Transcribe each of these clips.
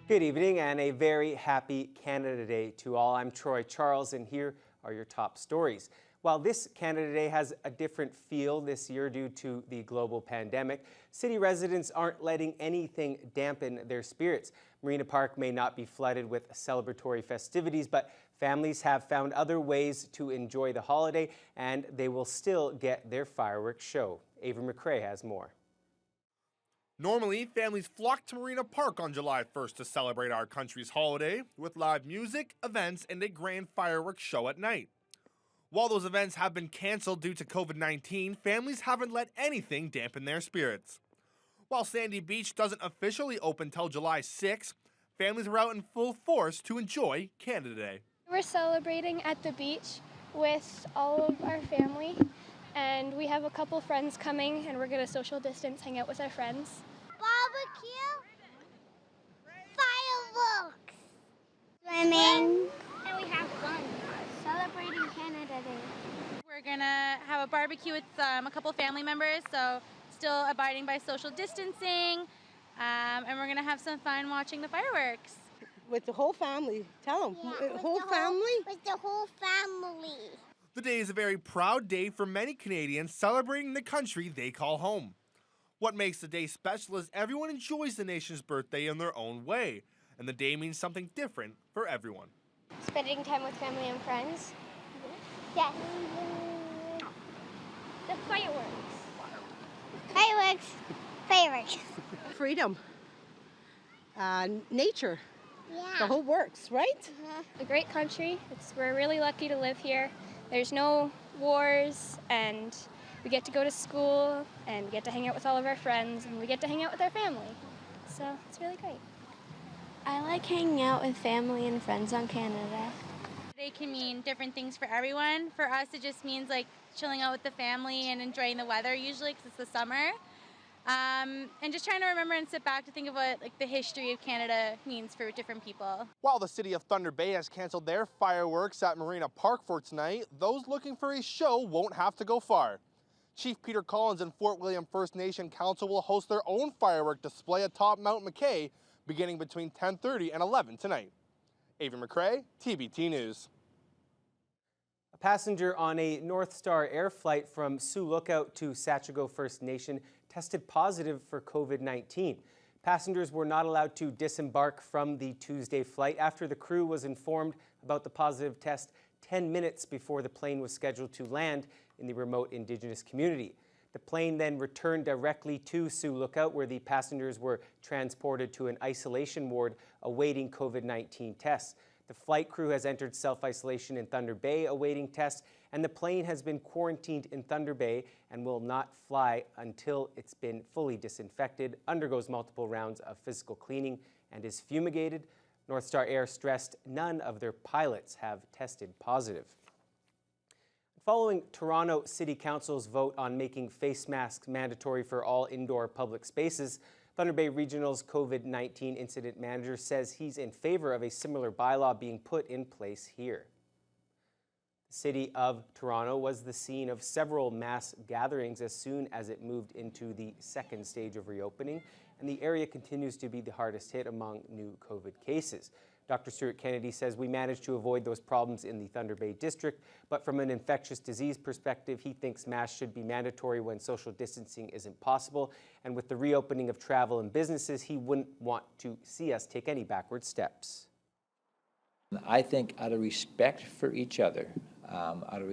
Good evening and a very happy Canada Day to all. I'm Troy Charles and here are your top stories. While this Canada Day has a different feel this year due to the global pandemic, city residents aren't letting anything dampen their spirits. Marina Park may not be flooded with celebratory festivities, but families have found other ways to enjoy the holiday and they will still get their fireworks show. Avery McCrae has more. Normally, families flock to Marina Park on July 1st to celebrate our country's holiday with live music, events, and a grand fireworks show at night. While those events have been canceled due to COVID-19, families haven't let anything dampen their spirits. While Sandy Beach doesn't officially open till July 6th, families are out in full force to enjoy Canada Day. We're celebrating at the beach with all of our family, and we have a couple friends coming, and we're going to social distance, hang out with our friends. Barbecue, fireworks, swimming, and we have fun celebrating Canada Day. We're gonna have a barbecue with a couple family members, so still abiding by social distancing, and we're gonna have some fun watching the fireworks. With the whole family. Tell them. Yeah, With the whole family. The day is a very proud day for many Canadians celebrating the country they call home. What makes the day special is everyone enjoys the nation's birthday in their own way, and the day means something different for everyone. Spending time with family and friends. Yes. The fireworks. Fireworks. freedom, nature, Yeah. the whole works, right? A great country. We're really lucky to live here. There's no wars, and we get to go to school, and we get to hang out with all of our friends, and we get to hang out with our family. So it's really great. I like hanging out with family and friends on Canada. They can mean different things for everyone. For us, it just means like chilling out with the family and enjoying the weather usually because it's the summer. And just trying to remember and sit back to think of what like the history of Canada means for different people. While the city of Thunder Bay has canceled their fireworks at Marina Park for tonight, those looking for a show won't have to go far. Chief Peter Collins and Fort William First Nation Council will host their own firework display atop Mount McKay beginning between 10:30 and 11 tonight. Avery McCrae, TBT News. A passenger on a North Star Air flight from Sioux Lookout to Sachigo First Nation tested positive for COVID-19. Passengers were not allowed to disembark from the Tuesday flight after the crew was informed about the positive test 10 minutes before the plane was scheduled to land in the remote Indigenous community. The plane then returned directly to Sioux Lookout, where the passengers were transported to an isolation ward awaiting COVID-19 tests. The flight crew has entered self-isolation in Thunder Bay awaiting tests, and the plane has been quarantined in Thunder Bay and will not fly until it's been fully disinfected, undergoes multiple rounds of physical cleaning, and is fumigated. North Star Air stressed none of their pilots have tested positive. Following Toronto City Council's vote on making face masks mandatory for all indoor public spaces, Thunder Bay Regional's COVID-19 incident manager says he's in favor of a similar bylaw being put in place here. The City of Toronto was the scene of several mass gatherings as soon as it moved into the second stage of reopening, and the area continues to be the hardest hit among new COVID cases. Dr. Stuart Kennedy says we managed to avoid those problems in the Thunder Bay district, but from an infectious disease perspective, he thinks masks should be mandatory when social distancing isn't possible. And with the reopening of travel and businesses, he wouldn't want to see us take any backward steps. I think out of respect for each other, out of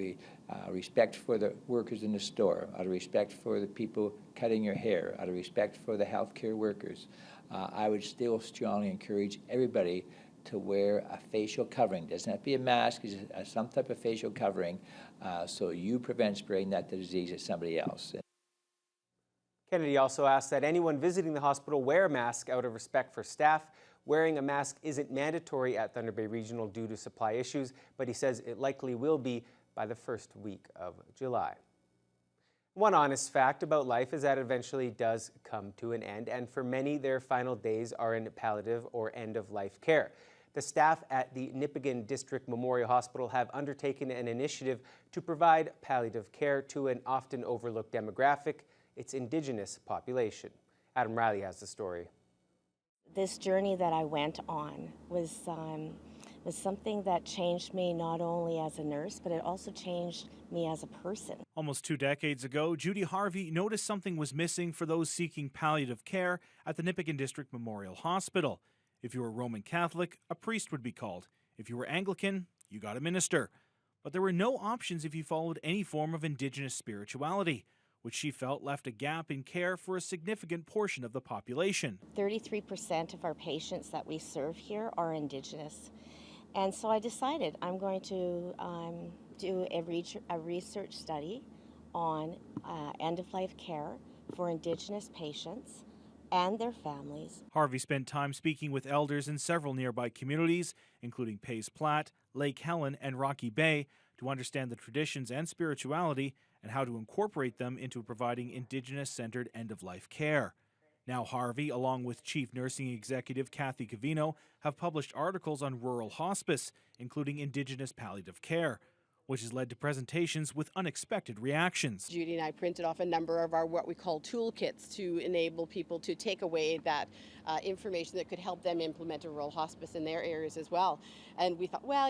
respect for the workers in the store, out of respect for the people cutting your hair, out of respect for the healthcare workers, I would still strongly encourage everybody to wear a facial covering. Doesn't have to be a mask, it's some type of facial covering, so you prevent spreading that disease to somebody else. Kennedy also asked that anyone visiting the hospital wear a mask out of respect for staff. Wearing a mask isn't mandatory at Thunder Bay Regional due to supply issues, but he says it likely will be by the first week of July. One honest fact about life is that it eventually does come to an end, and for many, their final days are in palliative or end-of-life care. The staff at the Nipigon District Memorial Hospital have undertaken an initiative to provide palliative care to an often overlooked demographic, its Indigenous population. Adam Riley has the story. This journey that I went on was something that changed me not only as a nurse, but it also changed me as a person. Almost 2 decades ago, Judy Harvey noticed something was missing for those seeking palliative care at the Nipissing District Memorial Hospital. If you were Roman Catholic, a priest would be called. If you were Anglican, you got a minister. But there were no options if you followed any form of Indigenous spirituality, which she felt left a gap in care for a significant portion of the population. 33% of our patients that we serve here are Indigenous. And so I decided I'm going to do a research study on end-of-life care for Indigenous patients and their families. Harvey spent time speaking with elders in several nearby communities, including Pays Plat, Lake Helen, and Rocky Bay, to understand the traditions and spirituality and how to incorporate them into providing Indigenous-centered end-of-life care. Now Harvey, along with Chief Nursing Executive Kathy Covino, have published articles on rural hospice, including Indigenous palliative care, which has led to presentations with unexpected reactions. Judy and I printed off a number of our what we call toolkits to enable people to take away that information that could help them implement a rural hospice in their areas as well. And we thought, well,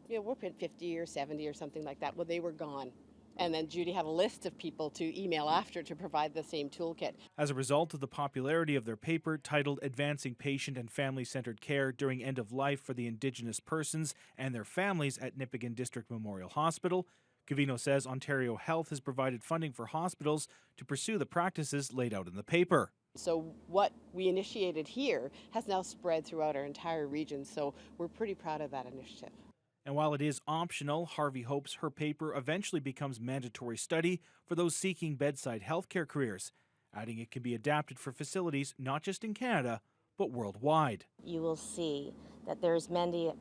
we'll print 50 or 70 or something like that. Well, they were gone. And then Judy had a list of people to email after to provide the same toolkit. As a result of the popularity of their paper titled Advancing Patient and Family-Centered Care During End of Life for the Indigenous Persons and Their Families at Nipissing District Memorial Hospital, Covino says Ontario Health has provided funding for hospitals to pursue the practices laid out in the paper. So what we initiated here has now spread throughout our entire region, so we're pretty proud of that initiative. And while it is optional, Harvey hopes her paper eventually becomes mandatory study for those seeking bedside healthcare careers, adding it can be adapted for facilities not just in Canada, but worldwide. You will see that there's many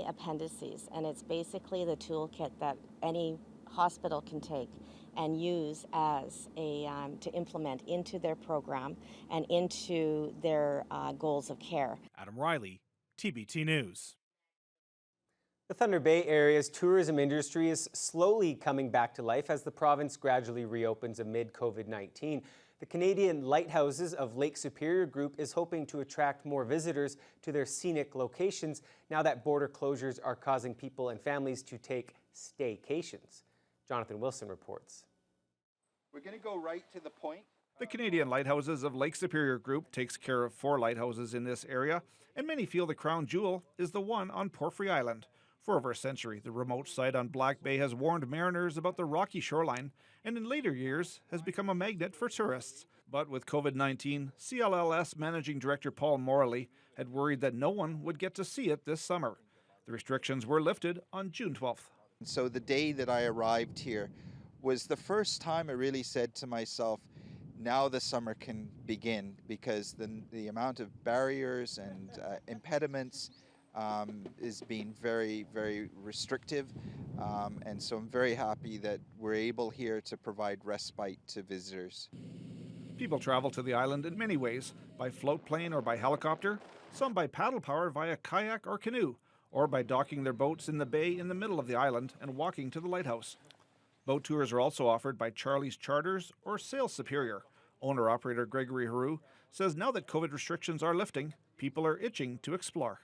appendices, and it's basically the toolkit that any hospital can take and use as to implement into their program and into their goals of care. Adam Riley, TBT News. The Thunder Bay area's tourism industry is slowly coming back to life as the province gradually reopens amid COVID-19. The Canadian Lighthouses of Lake Superior Group is hoping to attract more visitors to their scenic locations now that border closures are causing people and families to take staycations. Jonathan Wilson reports. We're going to go right to the point. The Canadian Lighthouses of Lake Superior Group takes care of 4 lighthouses in this area, and many feel the crown jewel is the one on Porphyry Island. For over a century, the remote site on Black Bay has warned mariners about the rocky shoreline, and in later years has become a magnet for tourists. But with COVID-19, CLLS Managing Director Paul Morley had worried that no one would get to see it this summer. The restrictions were lifted on June 12th. So the day that I arrived here was the first time I really said to myself, now the summer can begin, because the amount of barriers and impediments is being very, very restrictive. And so I'm very happy that we're able here to provide respite to visitors. People travel to the island in many ways, by float plane or by helicopter, some by paddle power via kayak or canoe, or by docking their boats in the bay in the middle of the island and walking to the lighthouse. Boat tours are also offered by Charlie's Charters or Sail Superior. Owner-operator Gregory Haru says now that COVID restrictions are lifting, people are itching to explore.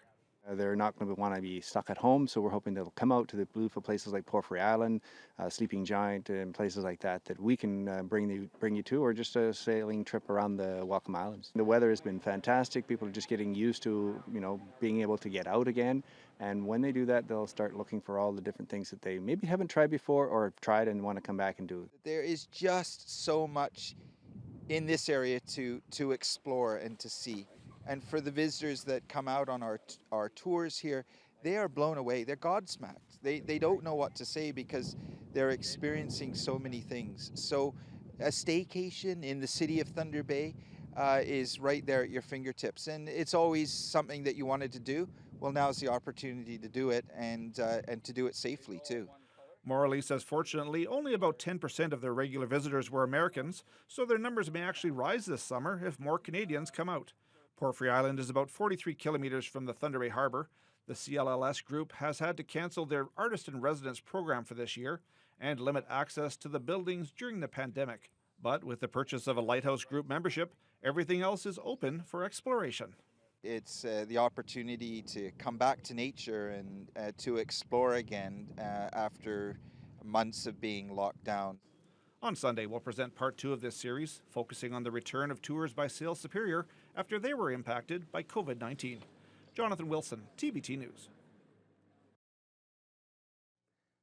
They're not going to want to be stuck at home, so we're hoping they'll come out to the beautiful places like Porphyry Island, Sleeping Giant, and places like that we can bring you to, or just a sailing trip around the Welcome Islands. The weather has been fantastic. People are just getting used to, being able to get out again, and when they do that, they'll start looking for all the different things that they maybe haven't tried before or have tried and want to come back and do. There is just so much in this area to explore and to see. And for the visitors that come out on our tours here, they are blown away. They're gobsmacked. They don't know what to say because they're experiencing so many things. So a staycation in the city of Thunder Bay is right there at your fingertips. And it's always something that you wanted to do. Well, now's the opportunity to do it and to do it safely too. Morley says fortunately only about 10% of their regular visitors were Americans, so their numbers may actually rise this summer if more Canadians come out. Porphyry Island is about 43 kilometers from the Thunder Bay Harbor. The CLLS group has had to cancel their Artist-in-Residence program for this year and limit access to the buildings during the pandemic. But with the purchase of a Lighthouse Group membership, everything else is open for exploration. It's the opportunity to come back to nature and to explore again after months of being locked down. On Sunday, we'll present part 2 of this series, focusing on the return of tours by Sail Superior after they were impacted by COVID-19. Jonathan Wilson, TBT News.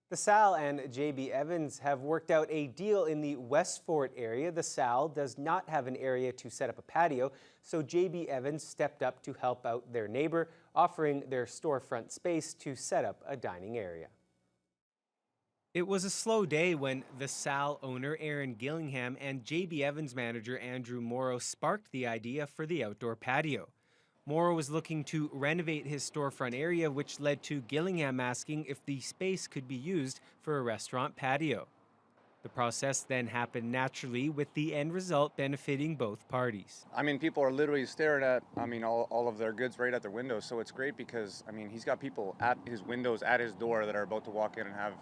The Sal and JB Evans have worked out a deal in the West Fort area. The Sal does not have an area to set up a patio, so JB Evans stepped up to help out their neighbor, offering their storefront space to set up a dining area. It was a slow day when the Sal owner Aaron Gillingham and JB Evans manager Andrew Morrow sparked the idea for the outdoor patio. Morrow was looking to renovate his storefront area, which led to Gillingham asking if the space could be used for a restaurant patio. The process then happened naturally, with the end result benefiting both parties. I mean, people are literally staring at, all of their goods right at their windows, so it's great because, he's got people at his windows, at his door that are about to walk in and have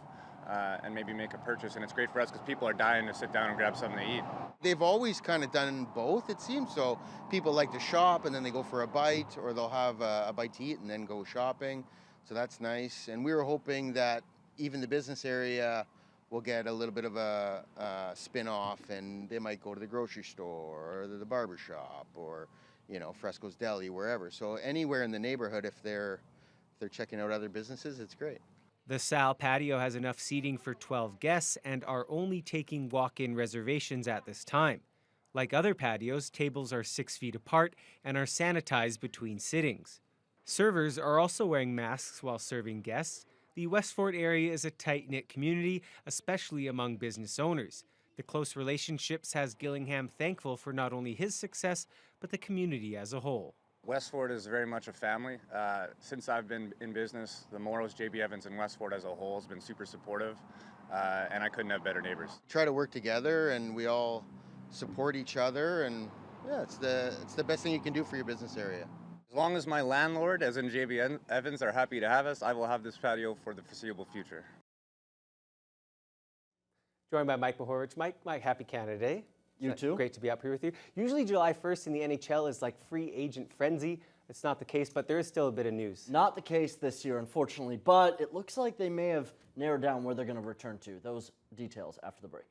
and maybe make a purchase, and it's great for us because people are dying to sit down and grab something to eat. They've always kind of done both, it seems. So people like to shop and then they go for a bite, or they'll have a bite to eat and then go shopping. So that's nice. And we were hoping that even the business area will get a little bit of a spin-off, and they might go to the grocery store or the barber shop or, Fresco's Deli, wherever. So anywhere in the neighborhood, if they're checking out other businesses, it's great. The Sal patio has enough seating for 12 guests and are only taking walk-in reservations at this time. Like other patios, tables are 6 feet apart and are sanitized between sittings. Servers are also wearing masks while serving guests. The West Fort area is a tight-knit community, especially among business owners. The close relationships has Gillingham thankful for not only his success, but the community as a whole. West Fort is very much a family. Since I've been in business, the Morrows, JB Evans, and West Fort as a whole has been super supportive, and I couldn't have better neighbors. Try to work together, and we all support each other, and yeah, it's the best thing you can do for your business area. As long as my landlord, as in JB Evans, are happy to have us, I will have this patio for the foreseeable future. Joined by Mike Mohorich. Mike, happy Canada Day. You too. Great to be up here with you. Usually July 1st in the NHL is like free agent frenzy. It's not the case, but there is still a bit of news. Not the case this year, unfortunately, but it looks like they may have narrowed down where they're going to return to. Those details after the break.